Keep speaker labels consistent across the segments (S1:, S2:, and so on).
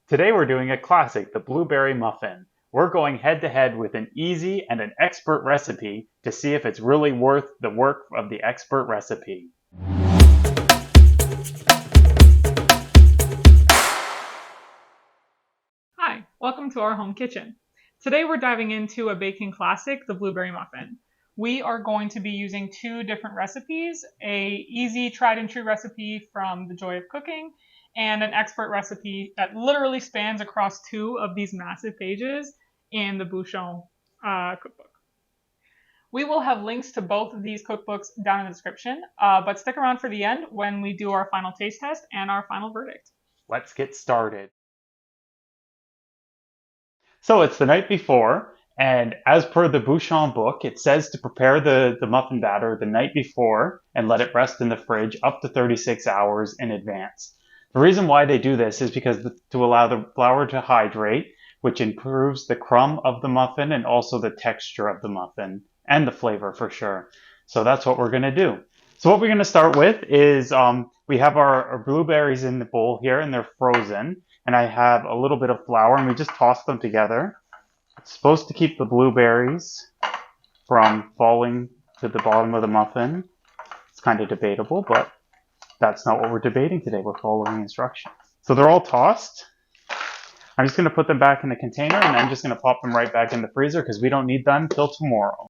S1: Today we're doing a classic, the blueberry muffin. We're going head to head with an easy and an expert recipe to see if it's really worth the work of the expert recipe.
S2: Hi, welcome to our home kitchen. Today we're diving into a baking classic, the blueberry muffin. We are going to be using two different recipes, a easy tried and true recipe from The Joy of Cooking and an expert recipe that literally spans across two of these massive pages in the Bouchon cookbook. We will have links to both of these cookbooks down in the description, but stick around for the end when we do our final taste test and our final verdict.
S1: Let's get started. So it's the night before, and as per the Bouchon book, it says to prepare the muffin batter the night before and let it rest in the fridge up to 36 hours in advance. The reason why they do this is because to allow the flour to hydrate, which improves the crumb of the muffin and also the texture of the muffin and the flavor for sure. So that's what we're going to do. So what we're going to start with is we have our blueberries in the bowl here and they're frozen. And I have a little bit of flour and we just toss them together. It's supposed to keep the blueberries from falling to the bottom of the muffin. It's kind of debatable, but that's not what we're debating today. We're following instructions. So they're all tossed. I'm just going to put them back in the container and I'm just going to pop them right back in the freezer because we don't need them till tomorrow.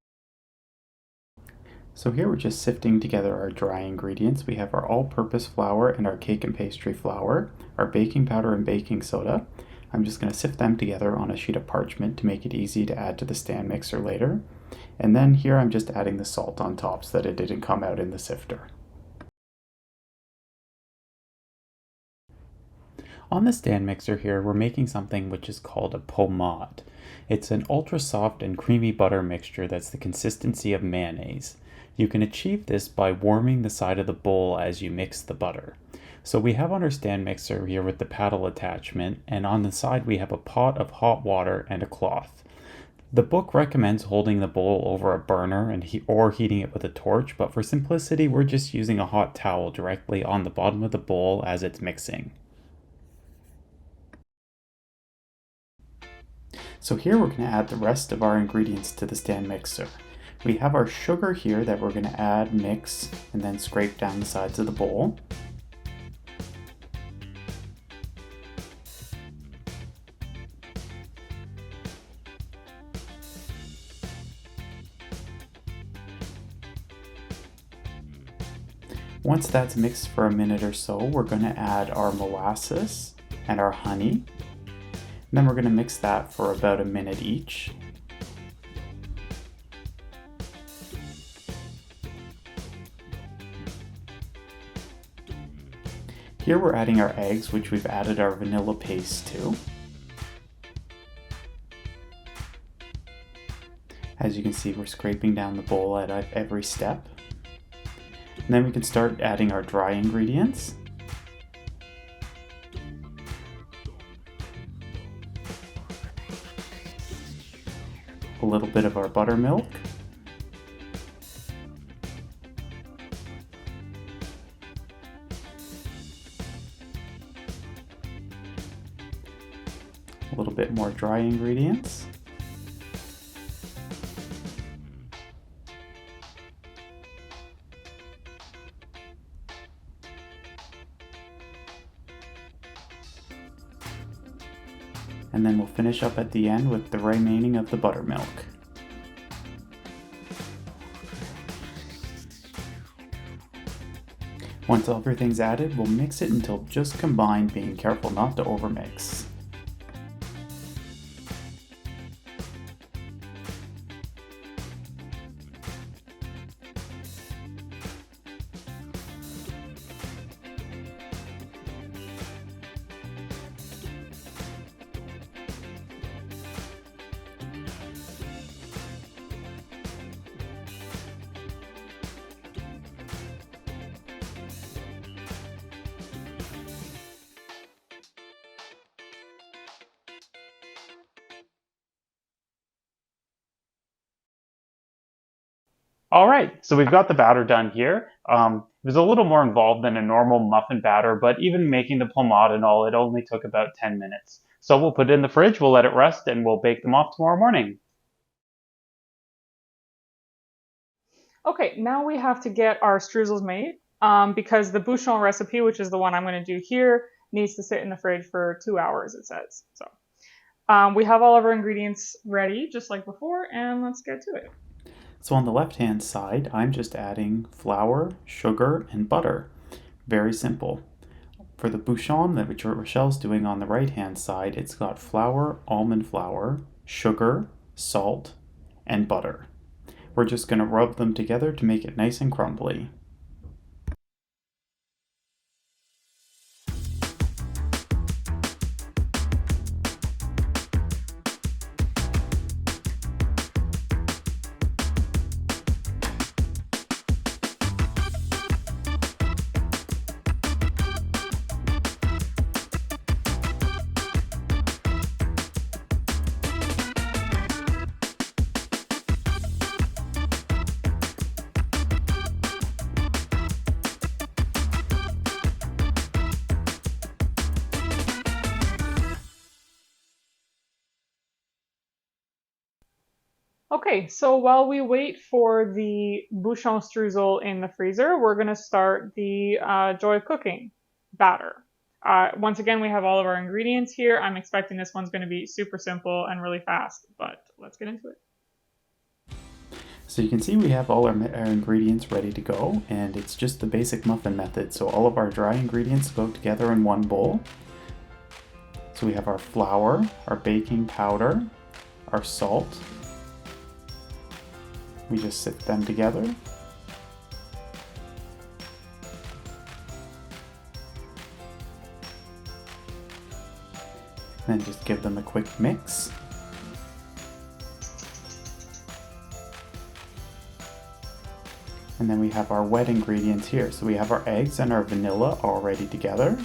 S3: So here we're just sifting together our dry ingredients. We have our all-purpose flour and our cake and pastry flour, our baking powder and baking soda. I'm just going to sift them together on a sheet of parchment to make it easy to add to the stand mixer later. And then here I'm just adding the salt on top so that it didn't come out in the sifter. On the stand mixer here, we're making something which is called a pommade. It's an ultra soft and creamy butter mixture that's the consistency of mayonnaise. You can achieve this by warming the side of the bowl as you mix the butter. So we have on our stand mixer here with the paddle attachment, and on the side we have a pot of hot water and a cloth. The book recommends holding the bowl over a burner or heating it with a torch, but for simplicity we're just using a hot towel directly on the bottom of the bowl as it's mixing. So here we're going to add the rest of our ingredients to the stand mixer. We have our sugar here that we're going to add, mix, and then scrape down the sides of the bowl. Once that's mixed for a minute or so, we're going to add our molasses and our honey. And then we're going to mix that for about a minute each. Here we're adding our eggs, which we've added our vanilla paste to. As you can see, we're scraping down the bowl at every step. And then we can start adding our dry ingredients. A little bit of our buttermilk. A little bit more dry ingredients. And then we'll finish up at the end with the remaining of the buttermilk. Once everything's added, we'll mix it until just combined, being careful not to overmix.
S1: All right, so we've got the batter done here. It was a little more involved than a normal muffin batter, but even making the pommade and all, it only took about 10 minutes. So we'll put it in the fridge, we'll let it rest, and we'll bake them off tomorrow morning.
S2: Okay, now we have to get our streusels made because the bouchon recipe, which is the one I'm going to do here, needs to sit in the fridge for 2 hours, it says. So we have all of our ingredients ready, just like before, and let's get to it.
S3: So on the left-hand side, I'm just adding flour, sugar, and butter. Very simple. For the bouchon that Rochelle's doing on the right-hand side, it's got flour, almond flour, sugar, salt, and butter. We're just going to rub them together to make it nice and crumbly.
S2: Okay, so while we wait for the bouchon streusel in the freezer, we're going to start the Joy of Cooking batter. Once again, we have all of our ingredients here. I'm expecting this one's going to be super simple and really fast, but let's get into it.
S3: So you can see we have all our ingredients ready to go, and it's just the basic muffin method. So all of our dry ingredients go together in one bowl. So we have our flour, our baking powder, our salt. We just sift them together. Then just give them a quick mix. And then we have our wet ingredients here. So we have our eggs and our vanilla all ready together.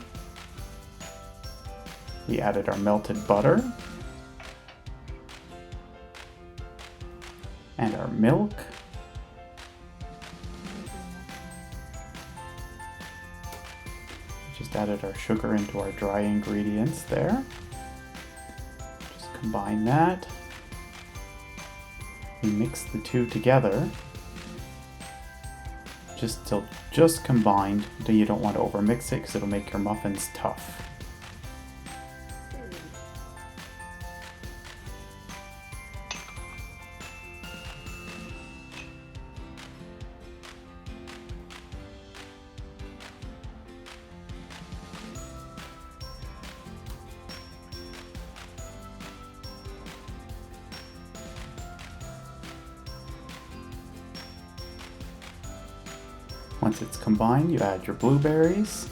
S3: We added our melted butter and our milk. Just added our sugar into our dry ingredients there. Just combine that. We mix the two together. Just combined. You don't want to overmix it because it'll make your muffins tough. Once it's combined, you add your blueberries.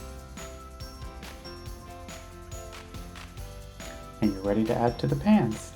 S3: And you're ready to add to the pans.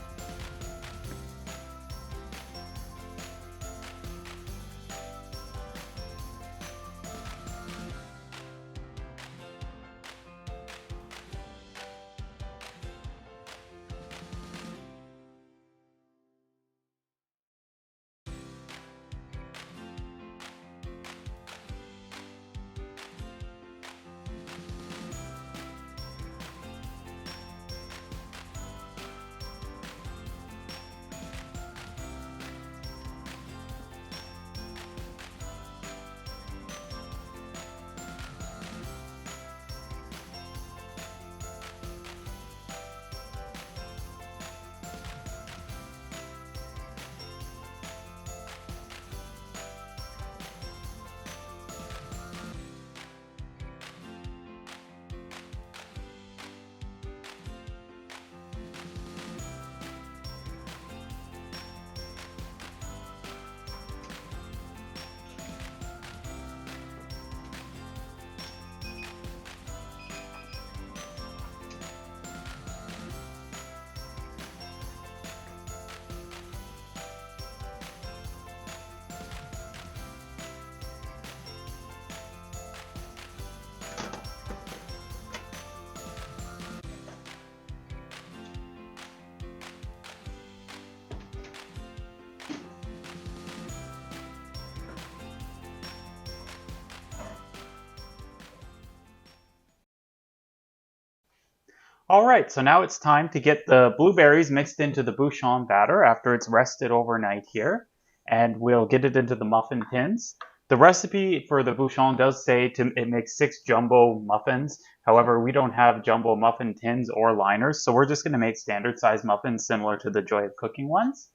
S1: All right, so now it's time to get the blueberries mixed into the bouchon batter after it's rested overnight here, and we'll get it into the muffin tins. The recipe for the bouchon does say it makes 6 jumbo muffins. However, we don't have jumbo muffin tins or liners, so we're just going to make standard size muffins similar to the Joy of Cooking ones.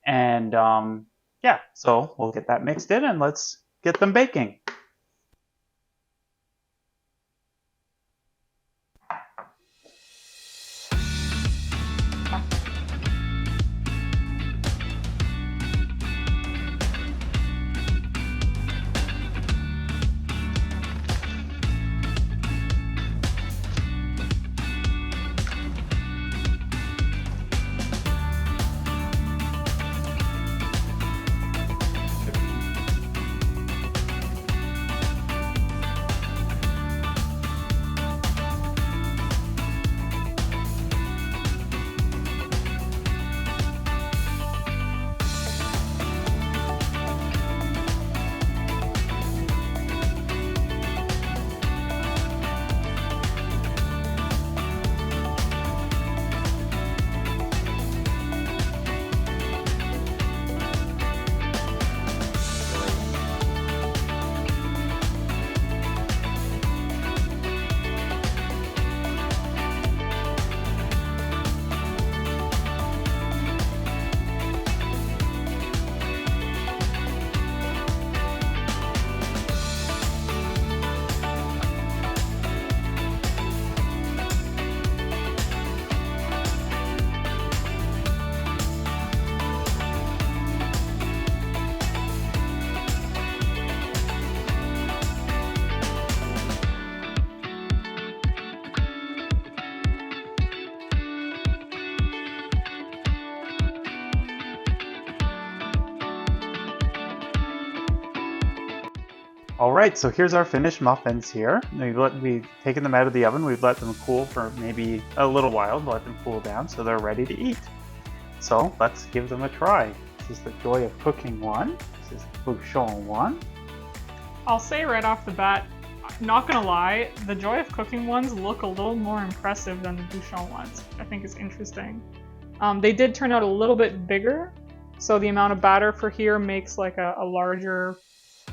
S1: And yeah, so we'll get that mixed in and let's get them baking. All right, so here's our finished muffins here. We've taken them out of the oven. We've let them cool for maybe a little while, let them cool down so they're ready to eat. So let's give them a try. This is the Joy of Cooking one. This is the Bouchon one.
S2: I'll say right off the bat, not gonna lie, the Joy of Cooking ones look a little more impressive than the Bouchon ones, which I think is interesting. They did turn out a little bit bigger, so the amount of batter for here makes like a larger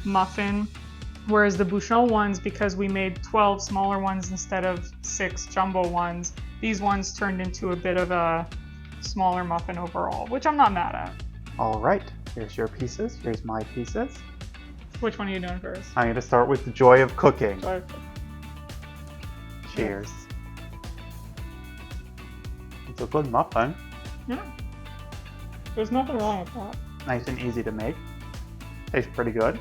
S2: muffin. Whereas the Bouchon ones, because we made 12 smaller ones instead of 6 jumbo ones, these ones turned into a bit of a smaller muffin overall, which I'm not mad at.
S1: All right, here's your pieces. Here's my pieces.
S2: Which one are you doing first?
S1: I'm going to start with the Joy of Cooking.
S2: Sorry.
S1: Cheers. It's a good muffin.
S2: Yeah. There's nothing wrong with that.
S1: Nice and easy to make. Tastes pretty good.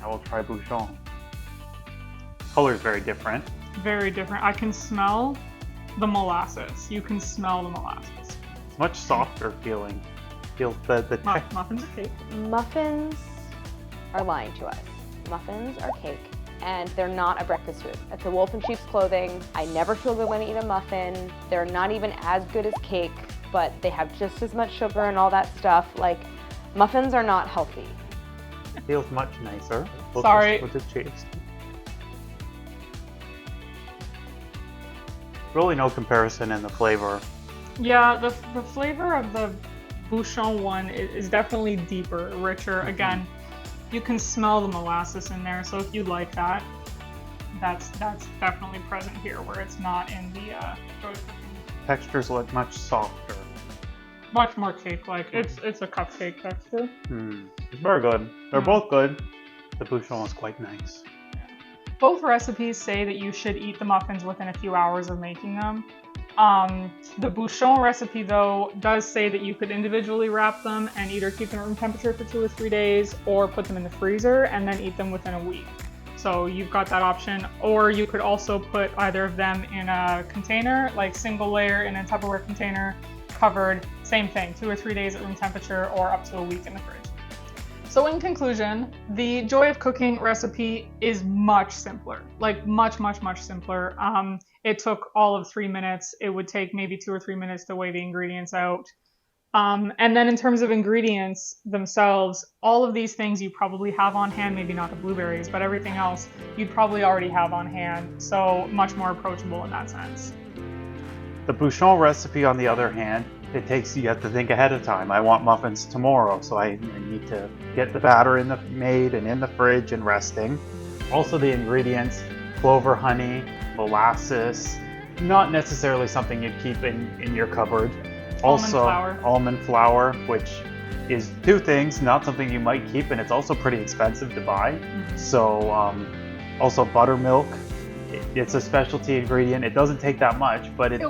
S1: I will try Bouchon. Color's very different.
S2: Very different. I can smell the molasses. You can smell the molasses.
S1: It's much softer feeling. Feels the
S2: Muffins are cake.
S4: Muffins are lying to us. Muffins are cake, and they're not a breakfast food. It's a wolf in sheep's clothing. I never feel good when I eat a muffin. They're not even as good as cake, but they have just as much sugar and all that stuff. Like, muffins are not healthy.
S1: Feels much nicer.
S2: Sorry.
S1: With the cheese. Really no comparison in the flavor.
S2: Yeah, the flavor of the Bouchon one is definitely deeper, richer. Again, you can smell the molasses in there, so if you like that, that's definitely present here, where it's not in the Joy of Cooking.
S1: Textures look much softer.
S2: Much more cake-like. It's a cupcake texture.
S1: It's very good. They're both good. The Bouchon is quite nice.
S2: Both recipes say that you should eat the muffins within a few hours of making them. The Bouchon recipe, though, does say that you could individually wrap them and either keep them at room temperature for 2 or 3 days, or put them in the freezer and then eat them within a week. So you've got that option. Or you could also put either of them in a container, like single layer in a Tupperware container, covered, same thing, 2 or 3 days at room temperature or up to a week in the fridge. So in conclusion, the Joy of Cooking recipe is much simpler, like much simpler. It took all of 3 minutes. It would take maybe 2 or 3 minutes to weigh the ingredients out. And then in terms of ingredients themselves, all of these things you probably have on hand, maybe not the blueberries, but everything else you'd probably already have on hand. So much more approachable in that sense.
S1: The Bouchon recipe, on the other hand, you have to think ahead of time. I want muffins tomorrow, so I need to get the batter made and in the fridge and resting. Also the ingredients, clover honey, molasses, not necessarily something you'd keep in your cupboard. Also, almond flour, which is two things, not something you might keep, and it's also pretty expensive to buy.
S2: Mm-hmm.
S1: So, also buttermilk. It's a specialty ingredient. It doesn't take that much, but it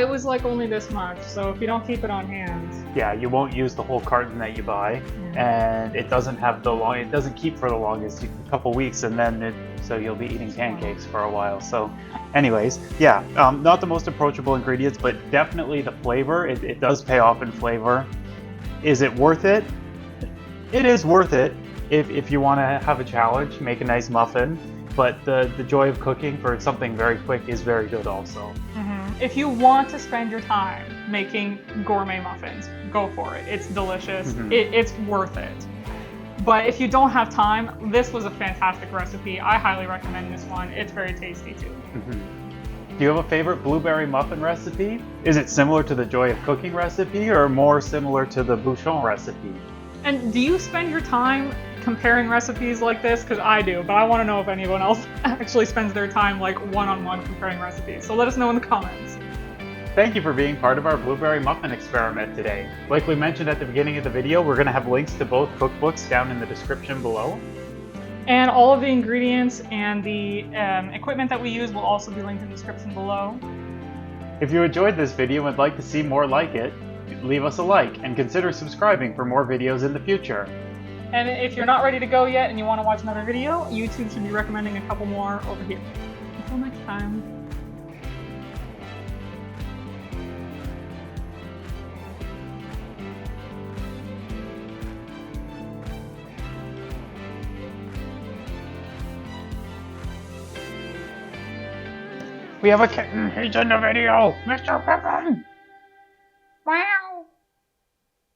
S2: was like only this much. So if you don't keep it on hand,
S1: yeah, you won't use the whole carton that you buy, and it doesn't have it doesn't keep for the longest, a couple weeks, and then so you'll be eating pancakes for a while. So, anyways, yeah, not the most approachable ingredients, but definitely the flavor. It does pay off in flavor. Is it worth it? It is worth it if you want to have a challenge, make a nice muffin. But the joy of cooking for something very quick is very good also.
S2: Mm-hmm. If you want to spend your time making gourmet muffins, go for it. It's delicious. Mm-hmm. It's worth it. But if you don't have time, this was a fantastic recipe. I highly recommend this one. It's very tasty too.
S1: Mm-hmm. Do you have a favorite blueberry muffin recipe? Is it similar to the joy of cooking recipe or more similar to the Bouchon recipe?
S2: And do you spend your time comparing recipes like this? Because I do, but I want to know if anyone else actually spends their time like one-on-one comparing recipes. So let us know in the comments.
S1: Thank you for being part of our blueberry muffin experiment today. Like we mentioned at the beginning of the video, we're going to have links to both cookbooks down in the description below.
S2: And all of the ingredients and the equipment that we use will also be linked in the description below.
S1: If you enjoyed this video and would like to see more like it, leave us a like and consider subscribing for more videos in the future.
S2: And if you're not ready to go yet and you want to watch another video, YouTube should be recommending a couple more over here. Until next time.
S1: We have a kitten. He's in the video. Mr. Pippin.
S2: Wow.